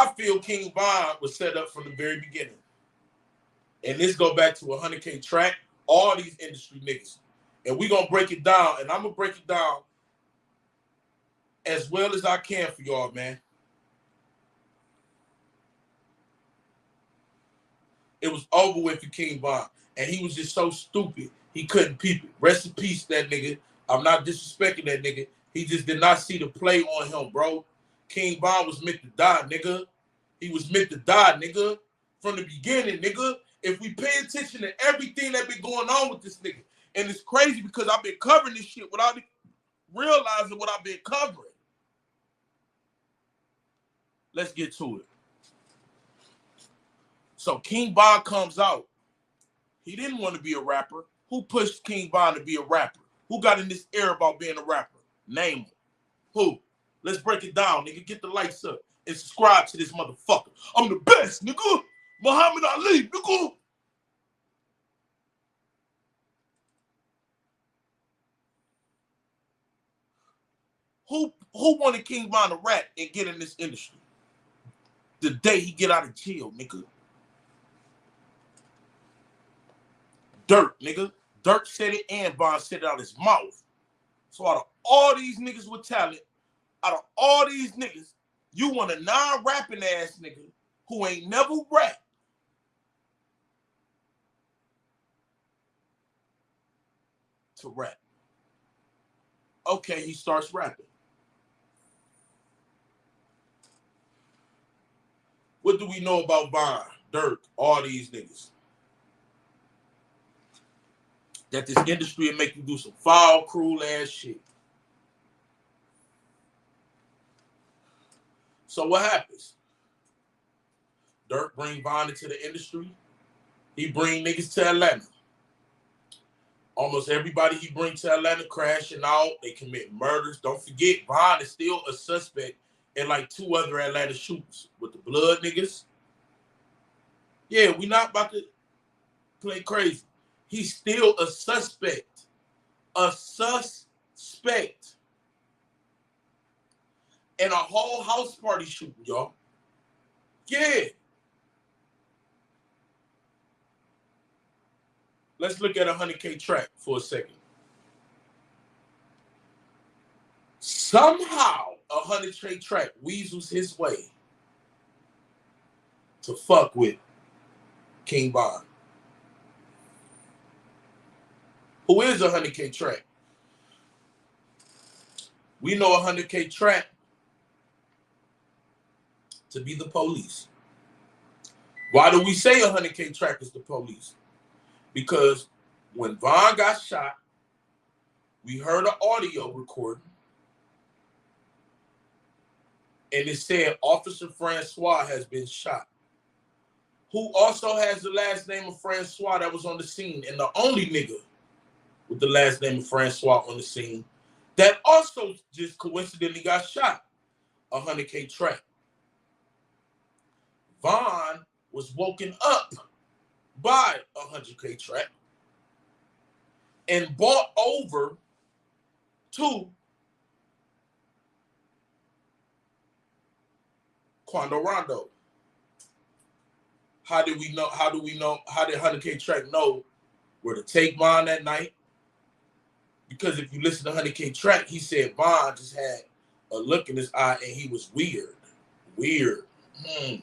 I feel King Von was set up from the very beginning. And this go back to 100K track, all these industry niggas. And we gonna break it down, and I'm gonna break it down as well as I can for y'all, man. It was over with for King Von. And he was just so stupid, he couldn't peep it. Rest in peace, that nigga. I'm not disrespecting that nigga. He just did not see the play on him, bro. King Von was meant to die, nigga. He was meant to die, nigga. From the beginning, nigga. If we pay attention to everything that been going on with this nigga. And it's crazy because I've been covering this shit without realizing what I've been covering. Let's get to it. So King Von comes out. He didn't want to be a rapper. Who pushed King Von to be a rapper? Who got in this air about being a rapper? Name him. Who? Let's break it down, nigga. Get the lights up and subscribe to this motherfucker. I'm the best, nigga. Muhammad Ali, nigga. Who wanted King Von to rap and get in this industry? The day he get out of jail, nigga. Durk, nigga. Durk said it and Von said it out his mouth. So out of all these niggas with talent, out of all these niggas, you want a non-rapping ass nigga who ain't never rapped to rap. Okay, he starts rapping. What do we know about Von, Durk, all these niggas? That this industry will make you do some foul, cruel ass shit. So what happens? Durk bring Von into the industry. He bring niggas to Atlanta. Almost everybody he brings to Atlanta crashing out. They commit murders. Don't forget, Von is still a suspect in like 2 other Atlanta shootings with the blood niggas. Yeah, we not about to play crazy. He's still a suspect. A suspect. And a whole house party shooting, y'all. Yeah. Let's look at 100K track for a second. Somehow, 100K track weasels his way to fuck with King Von. Who is 100K track? We know 100K track to be the police. Why do we say 100K track is the police? Because when Von got shot, we heard an audio recording, and it said Officer Francois has been shot. Who also has the last name of Francois that was on the scene, and the only nigga with the last name of Francois on the scene that also just coincidentally got shot. 100K track. Von was woken up by 100K track and brought over to Quando Rondo. How did we know? How do we know? How did 100K track know where to take Von that night? Because if you listen to 100K track, he said Von just had a look in his eye and he was weird. Weird.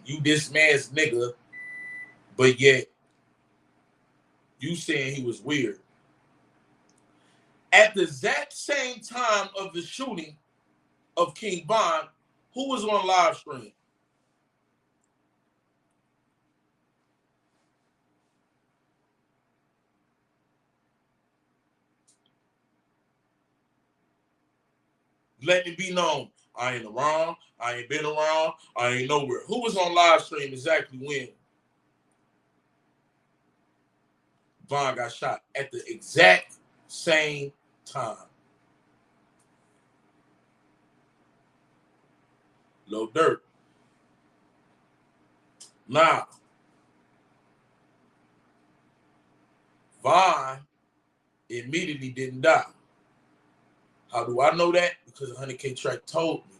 You this man's nigga, but yet you saying he was weird. At the exact same time of the shooting of King Von, who was on live stream? Let it be known, I ain't around, I ain't been around, I ain't nowhere. Who was on live stream exactly when Von got shot? At the exact same time. Lil Durk. Now, Von immediately didn't die. How do I know that? Because 100K track told me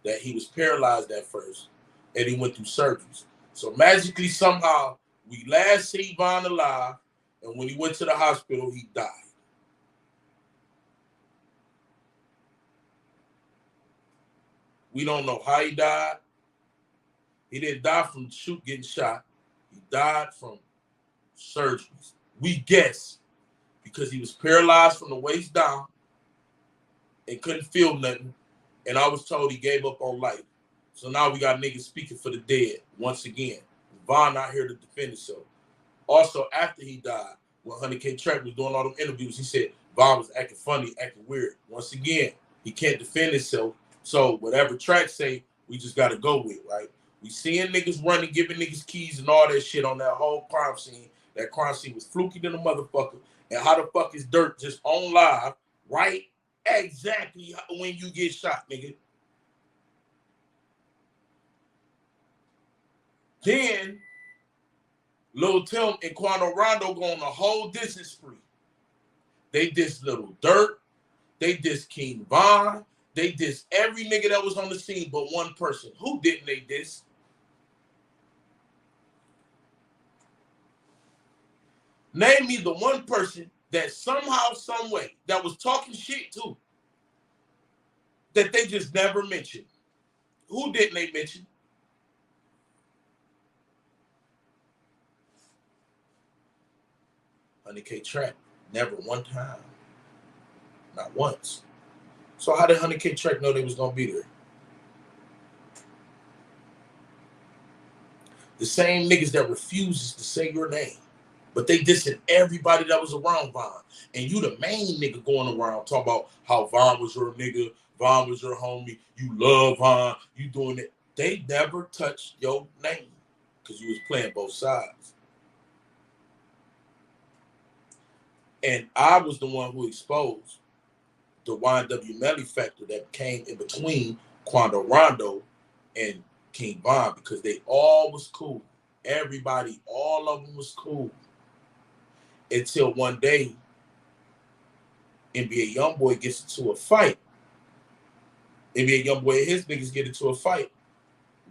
that he was paralyzed at first. and he went through surgeries. So magically, somehow, we last seen Von alive, and when he went to the hospital, he died. We don't know how he died. He didn't die from getting shot. He died from surgeries. We guess because he was paralyzed from the waist down and couldn't feel nothing. And I was told he gave up on life. So now we got niggas speaking for the dead once again. Von not here to defend himself. Also, after he died, when 100K Track was doing all them interviews, he said Von was acting funny, acting weird. Once again, he can't defend himself. So whatever Track say, we just got to go with, right? We seeing niggas running, giving niggas keys and all that shit on that whole crime scene. That crime scene was fluky than a motherfucker. And how the fuck is Durk just on live, right? Exactly when you get shot, nigga. Then Lil Tim and Quando Rondo go on a whole dissing spree. They diss Little Durk. They diss King Von. They diss every nigga that was on the scene but one person. Who didn't they diss? Name me the one person that somehow, some way, that was talking shit too, that they just never mentioned. Who didn't they mention? $100K Track. Never one time. Not once. So how did $100K Track know they was going to be there? The same niggas that refuses to say your name. But they dissing everybody that was around Von. And you the main nigga going around talking about how Von was your nigga, Von was your homie, you love Von, you doing it. They never touched your name because you was playing both sides. And I was the one who exposed the YNW Melly factor that came in between Quando Rondo and King Von because they all was cool. Everybody, all of them was cool. Until one day, NBA Youngboy gets into a fight. NBA Youngboy and his niggas get into a fight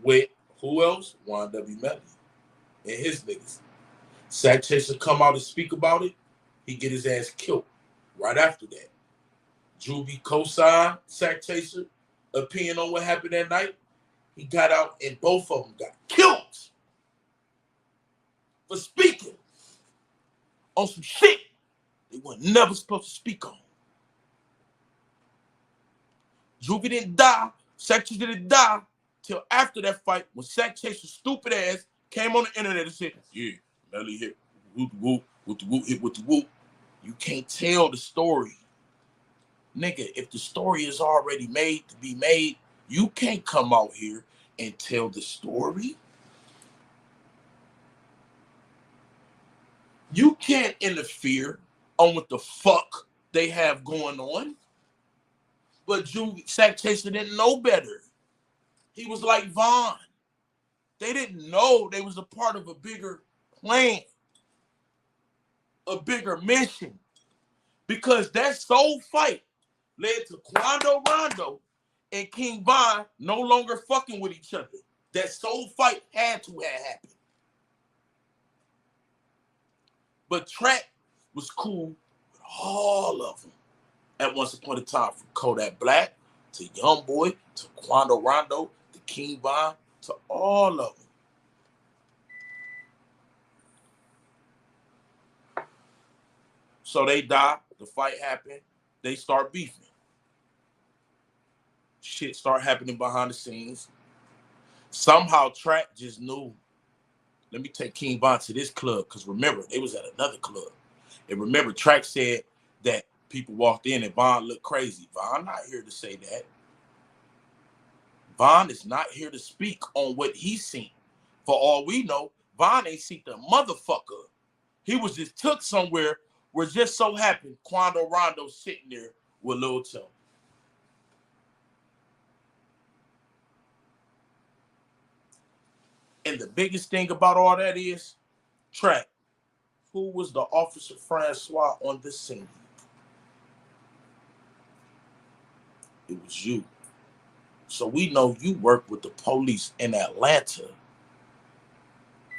with who else? YNW Melly and his niggas. Sack Chaser come out and speak about it. He get his ass killed right after that. Juvie co-signed Sack Chaser opinion on what happened that night. He got out and both of them got killed for speaking on some shit they were never supposed to speak on. Juvie didn't die. Sack Chaser didn't die till after that fight when Sack Chaser's stupid ass came on the internet and said, yeah, Melly hit whoop whoop with the whoop hit with the whoop. You can't tell the story. Nigga, if the story is already made to be made, you can't come out here and tell the story. You can't interfere on what the fuck they have going on. But Sack Chaser didn't know better. He was like Von. They didn't know they was a part of a bigger plan, a bigger mission. Because that soul fight led to Quando Rondo and King Von no longer fucking with each other. That soul fight had to have happened. But Track was cool with all of them at once upon a time, from Kodak Black to Youngboy to Quando Rondo to King Von to all of them. So they die. The fight happened. They start beefing. Shit start happening behind the scenes. Somehow Track just knew, let me take King Von to this club, because remember, they was at another club. And remember, Track said that people walked in and Von looked crazy. Von not here to say that. Von is not here to speak on what he's seen. For all we know, Von ain't seen the motherfucker. He was just took somewhere where just so happened Quando Rondo sitting there with Lil Tim. And the biggest thing about all that is, Track, who was the Officer Francois on the scene? It was you. So we know you work with the police in Atlanta.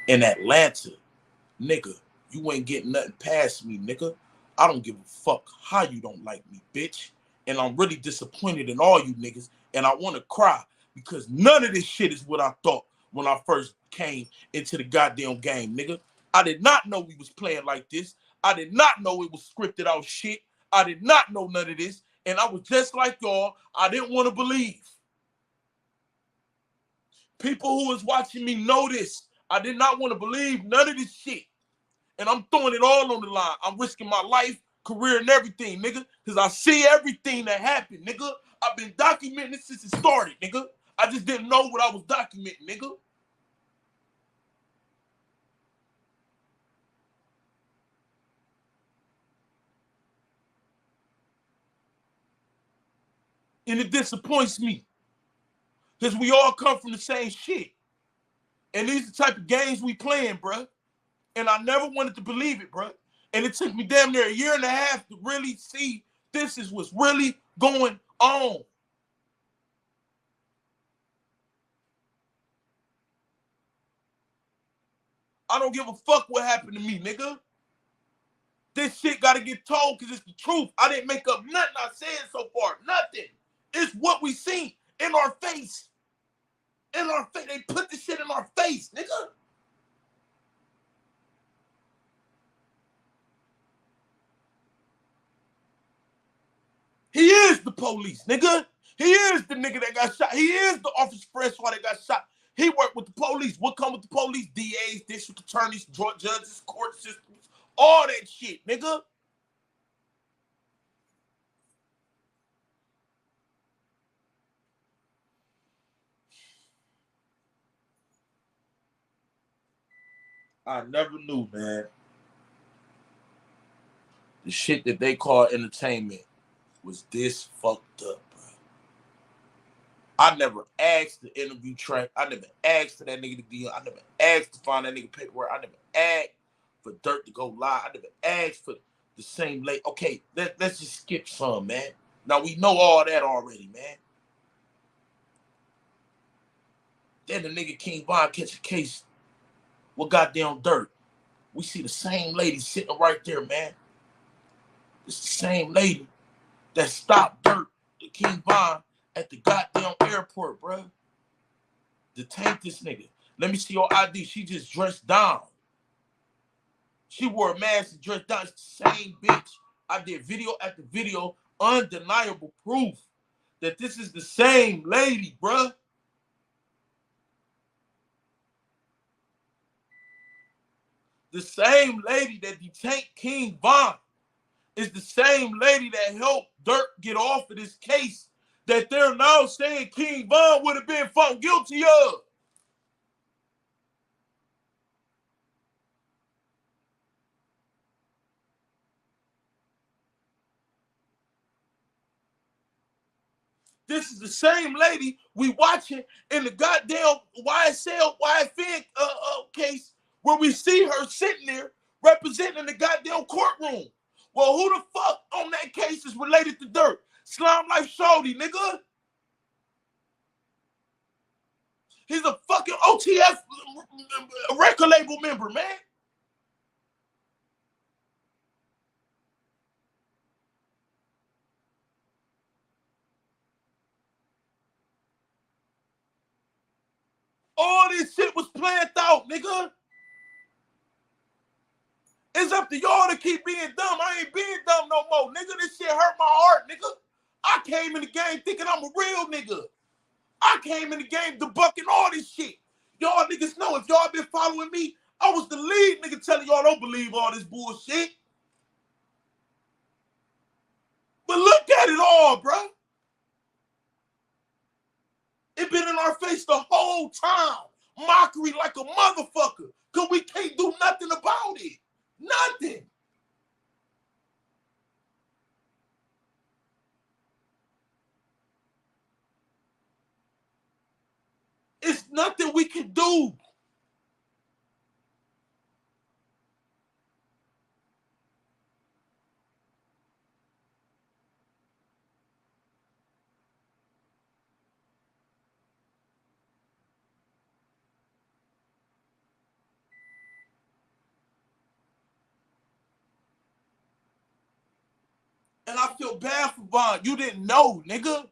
In Atlanta, nigga, you ain't getting nothing past me, nigga. I don't give a fuck how you don't like me, bitch. And I'm really disappointed in all you niggas. And I want to cry because none of this shit is what I thought when I first came into the goddamn game, nigga. I did not know we was playing like this. I did not know it was scripted out shit. I did not know none of this. And I was just like y'all. I didn't want to believe. People who was watching me know this. I did not want to believe none of this shit. And I'm throwing it all on the line. I'm risking my life, career, and everything, nigga. Because I see everything that happened, nigga. I've been documenting this since it started, nigga. I just didn't know what I was documenting, nigga. And it disappoints me. Because we all come from the same shit. And these are the type of games we playing, bruh. And I never wanted to believe it, bruh. And it took me damn near a year and a half to really see this is what's really going on. I don't give a fuck what happened to me, nigga. This shit got to get told because it's the truth. I didn't make up nothing I said so far. Nothing. It's what we seen in our face. In our face. They put this shit in our face, nigga. He is the police, nigga. He is the nigga that got shot. He is the officer Francois that got shot. He worked with the police. What come with the police? DAs, district attorneys, judges, court systems, all that shit, nigga. I never knew, man. The shit that they call entertainment was this fucked up, bro. I never asked to interview track. I never asked for that nigga to be on. I never asked to find that nigga paperwork. I never asked for Durk to go live. I never asked for the same late. Okay, let's just skip some, man. Now we know all that already, man. Then the nigga King Von catch a case with goddamn Durk. We see the same lady sitting right there, man. It's the same lady that stopped Durk, the King Von, at the goddamn airport, bro. Detain this nigga. Let me see your ID. She just dressed down. She wore a mask and dressed down. It's the same bitch. I did video after video, undeniable proof that this is the same lady, bruh. The same lady that detained King Von is the same lady that helped Durk get off of this case that they're now saying King Von would have been found guilty of. This is the same lady we watching in the goddamn YFN case where we see her sitting there representing the goddamn courtroom. Well, who the fuck on that case is related to Durk? Slime Life Shorty, nigga. He's a fucking OTF record label member, man. All this shit was planned out, nigga. It's up to y'all to keep being dumb. I ain't being dumb no more, nigga. This shit hurt my heart, nigga. I came in the game thinking I'm a real nigga. I came in the game debunking all this shit. Y'all niggas know if y'all been following me, I was the lead nigga telling y'all don't believe all this bullshit. But look at it all, bro. It been in our face the whole time. Mockery like a motherfucker. Cause we can't do nothing about it. Nothing. It's nothing we can do. And I feel bad for Von. You didn't know, nigga.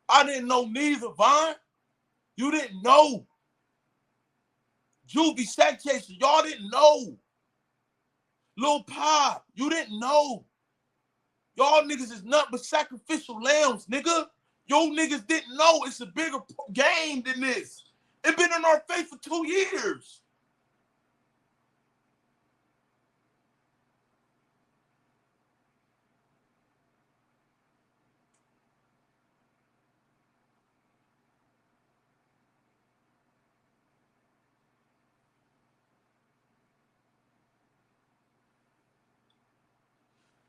I didn't know neither, Von. You didn't know. Juvie, Sanchez, y'all didn't know. Lil Pop, you didn't know. Y'all niggas is nothing but sacrificial lambs, nigga. Yo niggas didn't know it's a bigger game than this. It been in our face for 2 years.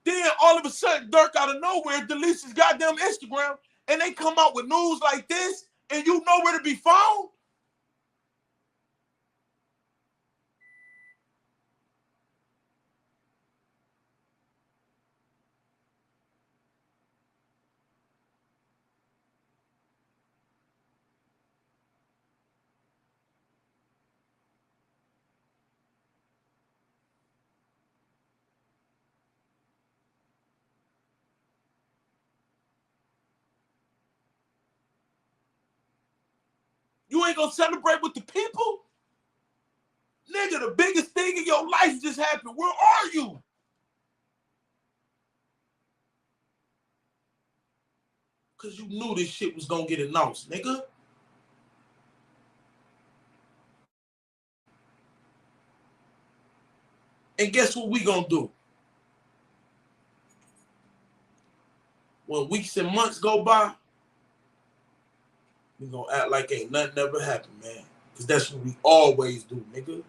Then all of a sudden, Durk out of nowhere deletes his goddamn Instagram, and they come out with news like this, and you know where to be found? You ain't gonna celebrate with the people? Nigga, the biggest thing in your life just happened. Where are you? Because you knew this shit was gonna get announced, nigga. And guess what we gonna do? When weeks and months go by, we gonna act like ain't nothing ever happened, man. Because that's what we always do, nigga.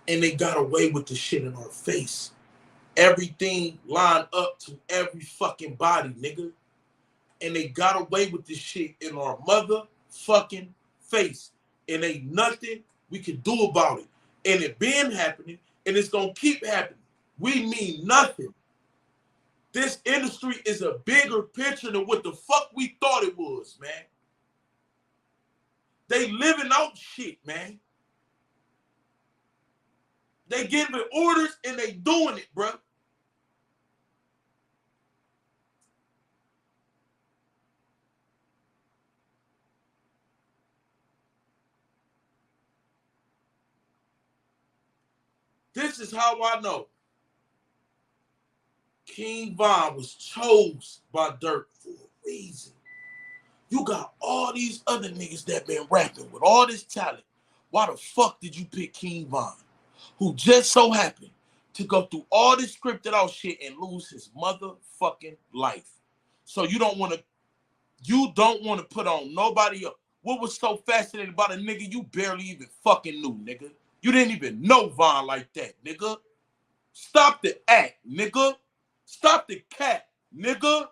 And they got away with the shit in our face. Everything lined up to every fucking body, nigga. And they got away with this shit in our motherfucking face. And ain't nothing we can do about it. And it been happening, and it's gonna keep happening. We mean nothing. This industry is a bigger picture than what the fuck we thought it was, man. They living out shit, man. They giving orders and they doing it, bro. This is how I know King Von was chose by Durk for a reason. You got all these other niggas that been rapping with all this talent. Why the fuck did you pick King Von, who just so happened to go through all this scripted out shit and lose his motherfucking life? So you don't want to put on nobody else. What was so fascinating about a nigga you barely even fucking knew, nigga? You didn't even know Von like that, nigga. Stop the act, nigga. Stop the cat, nigga.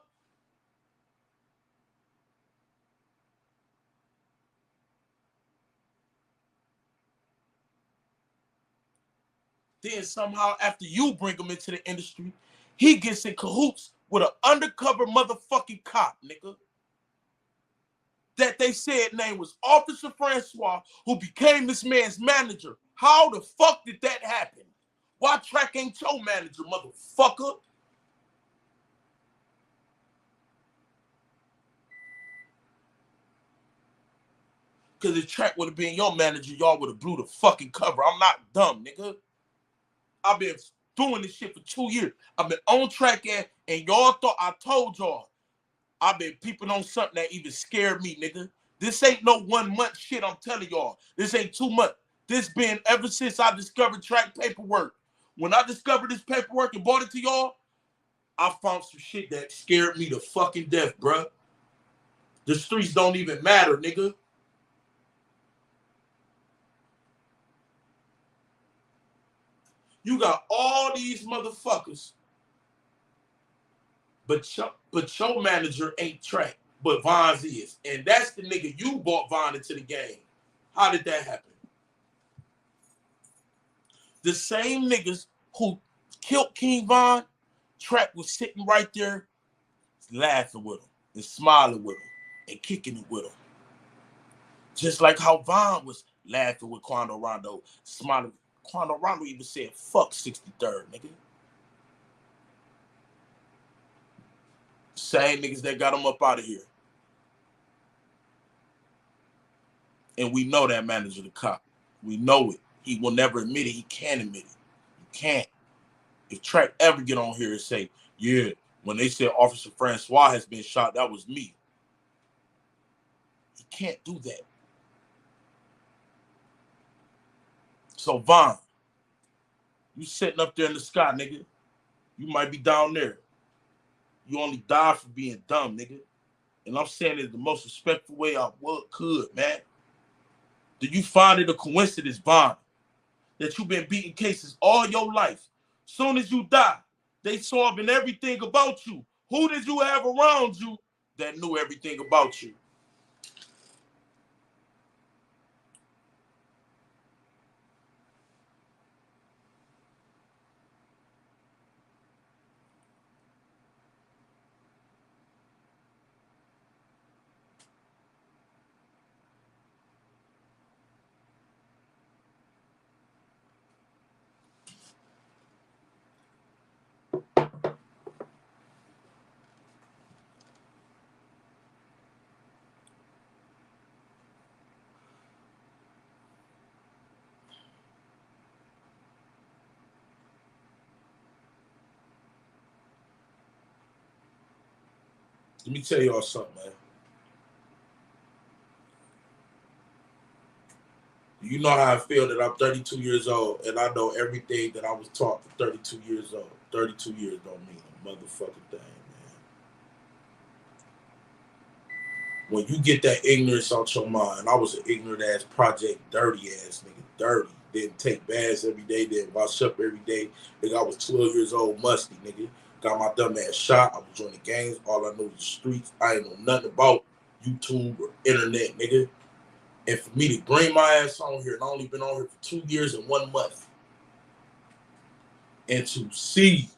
Then somehow after you bring him into the industry, he gets in cahoots with an undercover motherfucking cop, nigga. That they said name was Officer Francois, who became this man's manager. How the fuck did that happen? Why Track ain't your manager, motherfucker? Because if Track would have been your manager, y'all would have blew the fucking cover. I'm not dumb, nigga. I've been doing this shit for 2 years. I've been on Track and y'all thought I told y'all. I've been peeping on something that even scared me, nigga. This ain't no 1 month shit, I'm telling y'all. This ain't 2 months. This been ever since I discovered Track paperwork. When I discovered this paperwork and brought it to y'all, I found some shit that scared me to fucking death, bruh. The streets don't even matter, nigga. You got all these motherfuckers, but your manager ain't Track, but Von's is. And that's the nigga you brought Von into the game. How did that happen? The same niggas who killed King Von, Track was sitting right there laughing with him and smiling with him and kicking it with him. Just like how Von was laughing with Quando Rondo, smiling. Quando Rondo even said, fuck 63rd, nigga. Same niggas that got him up out of here. And we know that manager, the cop. We know it. He will never admit it. He can't admit it. He can't. If Track ever get on here and say, yeah, when they said Officer Francois has been shot, that was me. He can't do that. So, Von, you sitting up there in the sky, nigga. You might be down there. You only died for being dumb, nigga. And I'm saying it the most respectful way I could, man. Do you find it a coincidence, Von, that you've been beating cases all your life? Soon as you die, they solving everything about you. Who did you have around you that knew everything about you? Let me tell y'all something, man. You know how I feel that I'm 32 years old and I know everything that I was taught for 32 years old. 32 years don't mean a motherfucking thing, man. When you get that ignorance out your mind, I was an ignorant ass project, dirty ass nigga, dirty. Didn't take baths every day, didn't wash up every day. Nigga, I was 12 years old, musty, nigga. Got my dumb ass shot. I was joining gangs. All I know was the streets. I ain't know nothing about YouTube or internet, nigga. And for me to bring my ass on here, and I only been on here for 2 years and 1 month, and to see,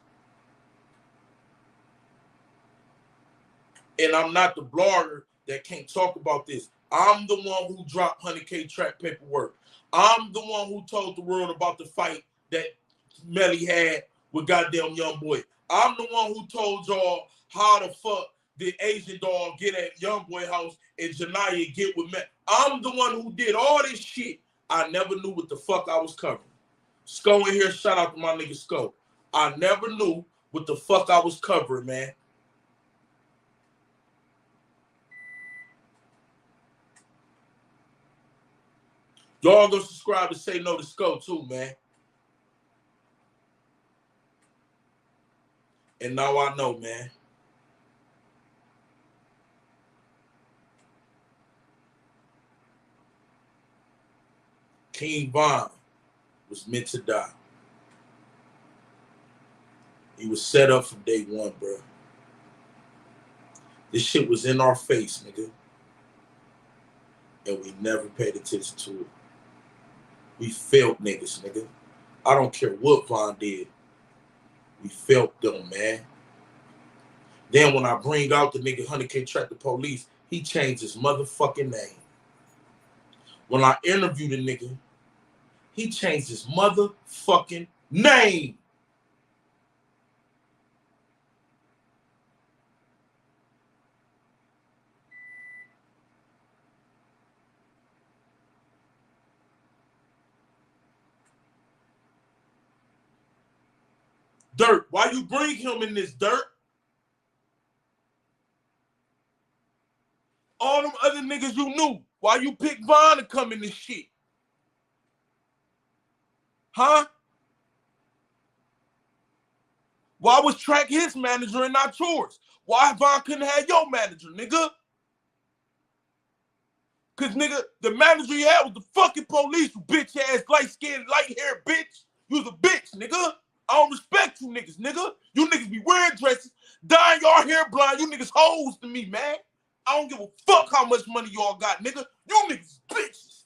and I'm not the blogger that can't talk about this. I'm the one who dropped 100K track paperwork. I'm the one who told the world about the fight that Melly had with goddamn Young Boy. I'm the one who told y'all how the fuck did Asian dog get at Young Boy house and Janaya get with Melly. I'm the one who did all this shit. I never knew what the fuck I was covering. Sko in here, shout out to my nigga Sko. I never knew what the fuck I was covering, man. Y'all go subscribe and say no to Sko too, man. And now I know, man. King Von was meant to die. He was set up from day one, bro. This shit was in our face, nigga. And we never paid attention to it. We felt niggas, nigga. I don't care what Von did. We felt them, man. Then when I bring out the nigga 100K Track the Police, he changed his motherfucking name. When I interviewed the nigga, he changed his motherfucking name. Durk, why you bring him in this, Durk? All them other niggas you knew, why you pick Von to come in this shit? Huh? Why was Track his manager and not yours? Why Von couldn't have your manager, nigga? Cause nigga, the manager you had was the fucking police, you bitch ass, light-skinned, light-haired bitch. You was a bitch, nigga. I don't respect you niggas, nigga. You niggas be wearing dresses, dyeing your hair blind. You niggas hoes to me, man. I don't give a fuck how much money y'all got, nigga. You niggas bitches.